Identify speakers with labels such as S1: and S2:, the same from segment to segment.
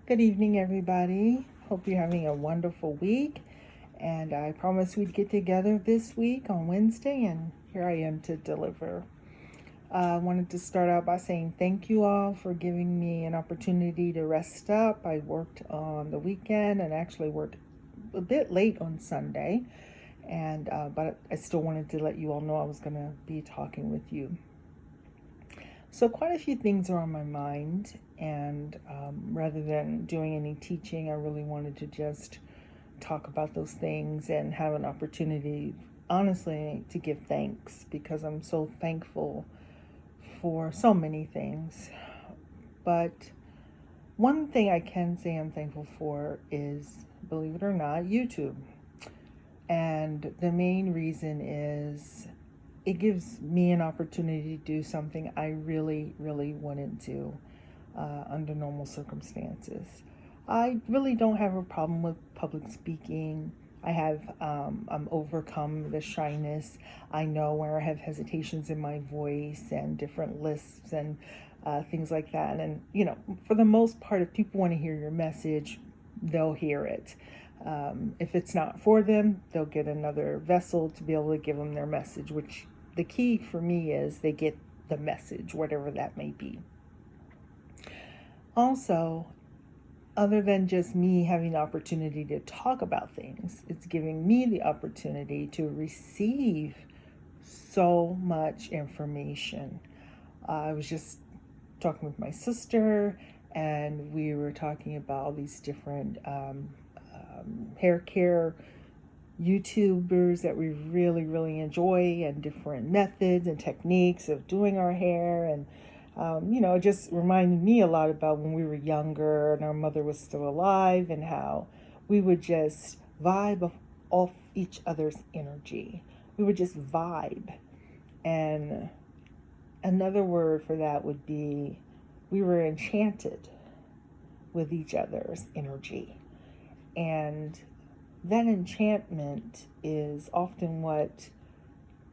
S1: Good evening, everybody. Hope you're having a wonderful week. And I promised we'd get together this week on Wednesday, and here I am to deliver. I wanted to start out by saying thank you all for giving me an opportunity to rest up. I worked on the weekend and actually worked a bit late on Sunday, and but I still wanted to let you all know I was going to be talking with you. So quite a few things are on my mind, and rather than doing any teaching, I really wanted to just talk about those things and have an opportunity, honestly, to give thanks, because I'm so thankful for so many things. But one thing I can say I'm thankful for is, believe it or not, YouTube. And the main reason is it gives me an opportunity to do something I really, really wouldn't do under normal circumstances. I really don't have a problem with public speaking. I'm overcome the shyness. I know where I have hesitations in my voice and different lisps and things like that. And, for the most part, if people want to hear your message, they'll hear it. If it's not for them, they'll get another vessel to be able to give them their message, which the key for me is they get the message, whatever that may be. Also, other than just me having the opportunity to talk about things, it's giving me the opportunity to receive so much information. I was just talking with my sister, and we were talking about these different hair care YouTubers that we really, really enjoy, and different methods and techniques of doing our hair. And it just reminded me a lot about when we were younger and our mother was still alive, and how we would just vibe off each other's energy. We would just vibe. And another word for that would be we were enchanted with each other's energy. And that enchantment is often what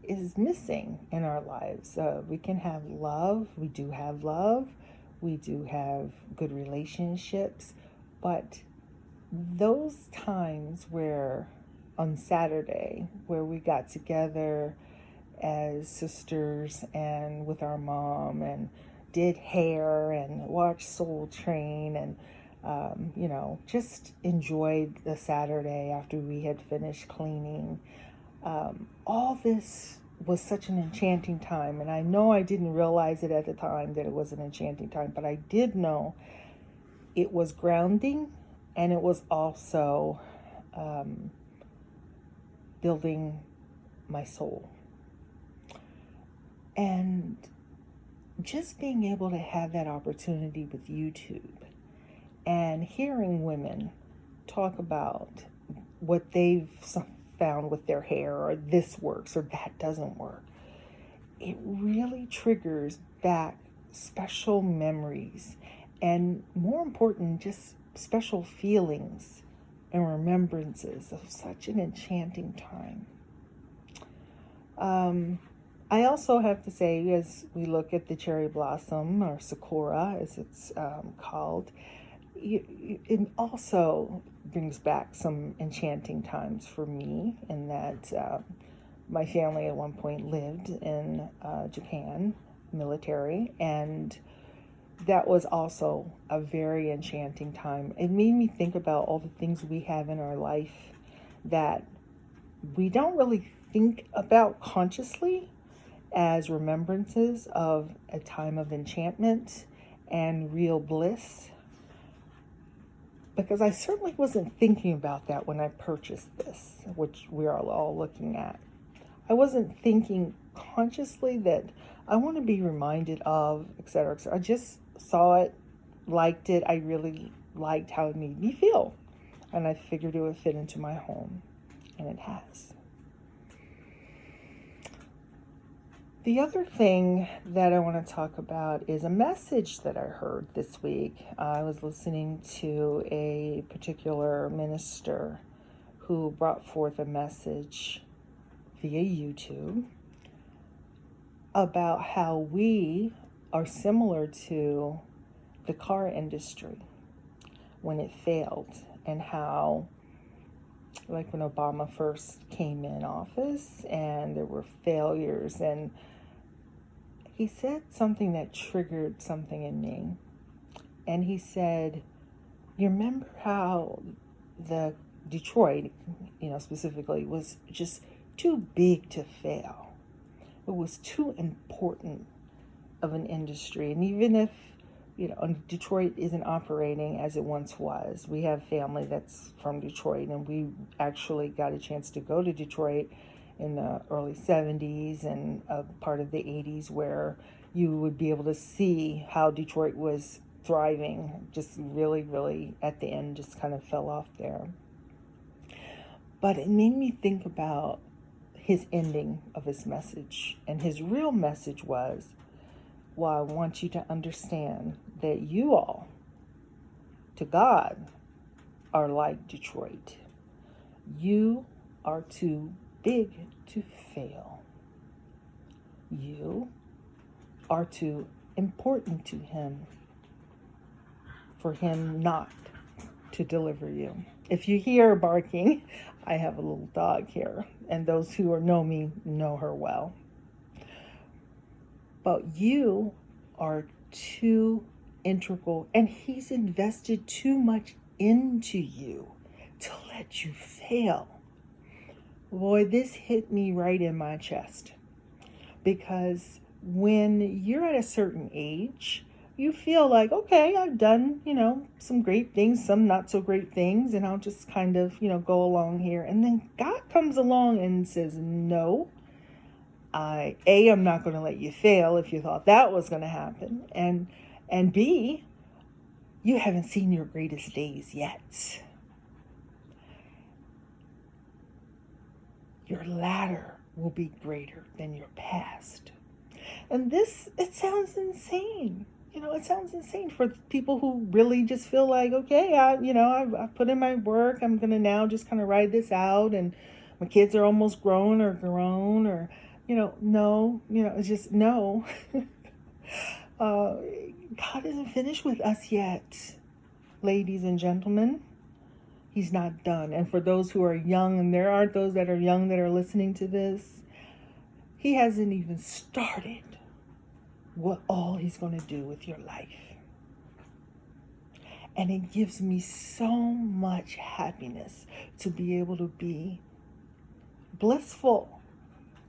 S1: is missing in our lives. We can have love. We do have love. We do have good relationships. But those times where on Saturday, where we got together as sisters and with our mom and did hair and watched Soul Train and just enjoyed the Saturday after we had finished cleaning. All this was such an enchanting time, and I know I didn't realize it at the time that it was an enchanting time, but I did know it was grounding, and it was also building my soul. And just being able to have that opportunity with YouTube and hearing women talk about what they've found with their hair, or this works or that doesn't work, it really triggers back special memories, and more important, just special feelings and remembrances of such an enchanting time. I also have to say, as we look at the cherry blossom, or sakura as it's called, it also brings back some enchanting times for me, in that my family at one point lived in Japan, military, and that was also a very enchanting time. It made me think about all the things we have in our life that we don't really think about consciously as remembrances of a time of enchantment and real bliss. Because I certainly wasn't thinking about that when I purchased this, which we are all looking at. I wasn't thinking consciously that I want to be reminded of, etc., etc. I just saw it, liked it. I really liked how it made me feel. And I figured it would fit into my home. And it has. The other thing that I want to talk about is a message that I heard this week. I was listening to a particular minister who brought forth a message via YouTube about how we are similar to the car industry. when it failed, and how, like when Obama first came in office and there were failures, and he said something that triggered something in me. And he said, you remember how the Detroit, specifically, was just too big to fail. It was too important of an industry. And even if, Detroit isn't operating as it once was, we have family that's from Detroit, and we actually got a chance to go to Detroit in the early 70s and a part of the 80s, where you would be able to see how Detroit was thriving. Just really, really, at the end, just kind of fell off there. But it made me think about his ending of his message. And his real message was, well, I want you to understand that you all, to God, are like Detroit. You are too big to fail. You are too important to him for him not to deliver you. If you hear barking, I have a little dog here, and those who know me know her well. But you are too integral, and he's invested too much into you to let you fail. Boy, this hit me right in my chest, because when you're at a certain age, you feel like, okay, I've done, some great things, some not so great things, and I'll just kind of, go along here. And then God comes along and says, no, I'm not going to let you fail if you thought that was going to happen. And B, you haven't seen your greatest days yet. Your latter will be greater than your past. And it sounds insane. It sounds insane for people who really just feel like, okay, I put in my work. I'm going to now just kind of ride this out. And my kids are almost grown, or, no, it's just no. God isn't finished with us yet, ladies and gentlemen. He's not done. And for those who are young, and there are those that are young that are listening to this, he hasn't even started what all he's going to do with your life. And it gives me so much happiness to be able to be blissful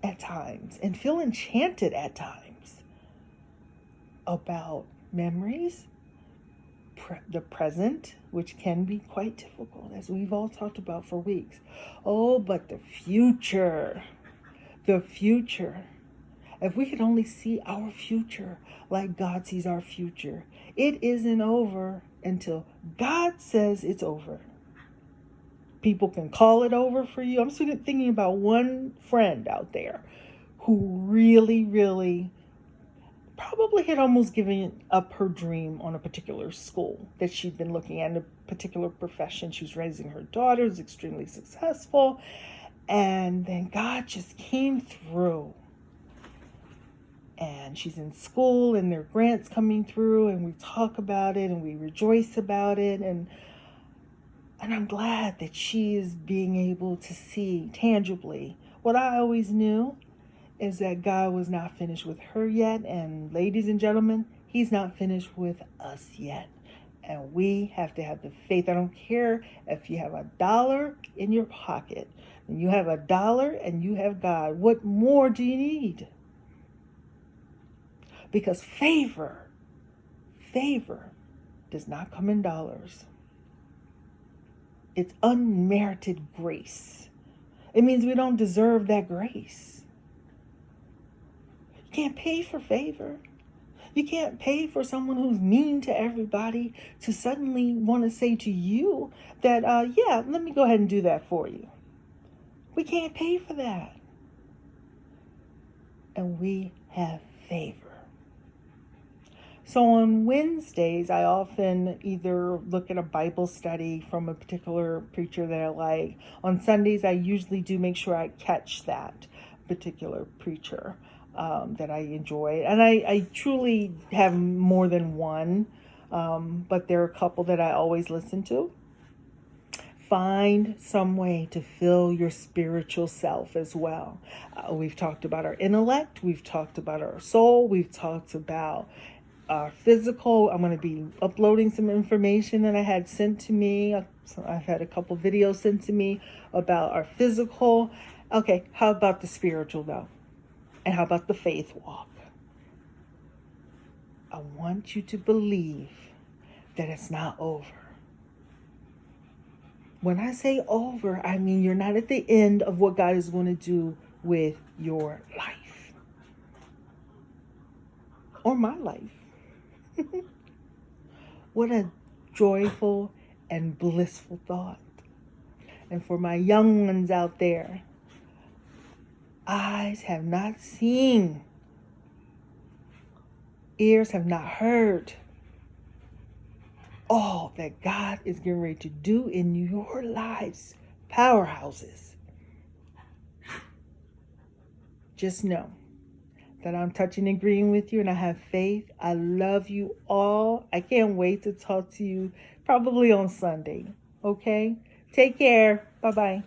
S1: at times and feel enchanted at times about memories, the present, which can be quite difficult, as we've all talked about for weeks. Oh, but the future. If we could only see our future like God sees our future, it isn't over until God says it's over. People can call it over for you. I'm thinking about one friend out there who really, really probably had almost given up her dream on a particular school that she'd been looking at, in a particular profession. She was raising her daughters, extremely successful. And then God just came through. And she's in school, and there are grants coming through, and we talk about it, and we rejoice about it. And I'm glad that she is being able to see tangibly what I always knew, is that God was not finished with her yet. And ladies and gentlemen, he's not finished with us yet. And we have to have the faith. I don't care if you have $1 in your pocket, and you have $1 and you have God. What more do you need? Because favor does not come in dollars. It's unmerited grace. It means we don't deserve that grace. You can't pay for favor. You can't pay for someone who's mean to everybody to suddenly want to say to you that, yeah, let me go ahead and do that for you. We can't pay for that. And we have favor. So on Wednesdays, I often either look at a Bible study from a particular preacher that I like. On Sundays, I usually do make sure I catch that particular preacher that I enjoy. And I truly have more than one. But there are a couple that I always listen to. Find some way to fill your spiritual self as well. We've talked about our intellect. We've talked about our soul. We've talked about our physical. I'm going to be uploading some information that I had sent to me. I've had a couple videos sent to me about our physical. Okay, how about the spiritual though? And how about the faith walk? I want you to believe that it's not over. When I say over, I mean you're not at the end of what God is going to do with your life. Or my life. What a joyful and blissful thought. And for my young ones out there, eyes have not seen, ears have not heard all that God is getting ready to do in your lives. Powerhouses. Just know that I'm touching and agreeing with you, and I have faith. I love you all. I can't wait to talk to you probably on Sunday. Okay? Take care. Bye-bye.